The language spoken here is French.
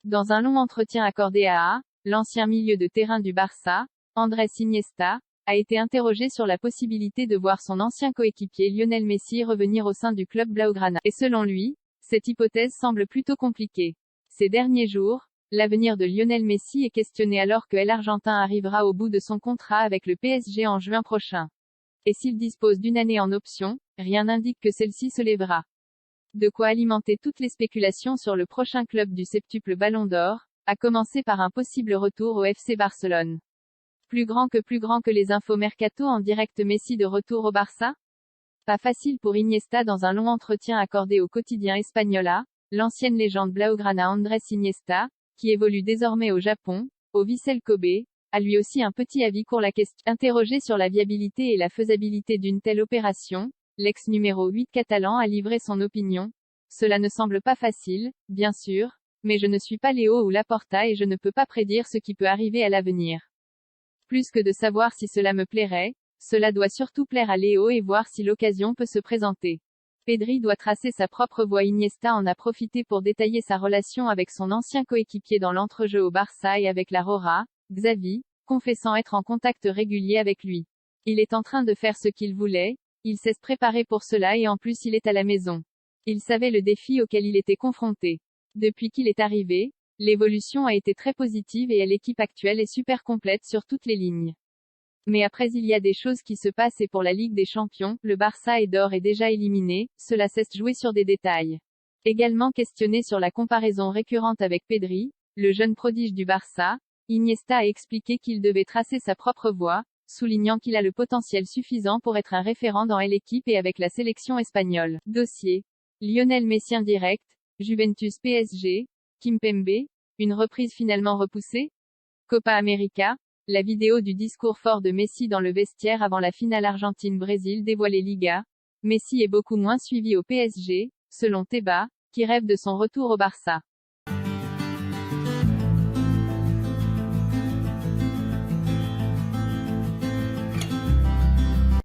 Dans un long entretien accordé à l'ancien milieu de terrain du Barça, Andrés Iniesta, a été interrogé sur la possibilité de voir son ancien coéquipier Lionel Messi revenir au sein du club blaugrana. Et selon lui, cette hypothèse semble plutôt compliquée. Ces derniers jours, l'avenir de Lionel Messi est questionné alors que l'Argentin arrivera au bout de son contrat avec le PSG en juin prochain. Et s'il dispose d'une année en option, rien n'indique que celle-ci se lèvera. De quoi alimenter toutes les spéculations sur le prochain club du septuple Ballon d'Or, à commencer par un possible retour au FC Barcelone. Plus grand que les infos mercato en direct. Messi de retour au Barça? Pas facile pour Iniesta dans un long entretien accordé au quotidien Espagnola, l'ancienne légende blaugrana Andrés Iniesta, qui évolue désormais au Japon, au Vissel Kobe, a lui aussi un petit avis pour la question. Interrogé sur la viabilité et la faisabilité d'une telle opération, l'ex numéro 8 catalan a livré son opinion. Cela ne semble pas facile, bien sûr, mais je ne suis pas Léo ou Laporta et je ne peux pas prédire ce qui peut arriver à l'avenir. Plus que de savoir si cela me plairait, cela doit surtout plaire à Léo et voir si l'occasion peut se présenter. Pedri doit tracer sa propre voie. Iniesta en a profité pour détailler sa relation avec son ancien coéquipier dans l'entrejeu au Barça et avec la Rora, Xavi, confessant être en contact régulier avec lui. Il est en train de faire ce qu'il voulait, il sait se préparer pour cela et en plus il est à la maison. Il savait le défi auquel il était confronté. Depuis qu'il est arrivé, l'évolution a été très positive et l'équipe actuelle est super complète sur toutes les lignes. Mais après il y a des choses qui se passent et pour la Ligue des Champions, le Barça est d'or et déjà éliminé, cela cesse jouer sur des détails. Également questionné sur la comparaison récurrente avec Pedri, le jeune prodige du Barça, Iniesta a expliqué qu'il devait tracer sa propre voie, soulignant qu'il a le potentiel suffisant pour être un référent dans l'équipe et avec la sélection espagnole. Dossier. Lionel Messi indirect, Juventus PSG, Kimpembe, une reprise finalement repoussée? Copa América, la vidéo du discours fort de Messi dans le vestiaire avant la finale Argentine-Brésil dévoilée. Liga. Messi est beaucoup moins suivi au PSG, selon Teba, qui rêve de son retour au Barça.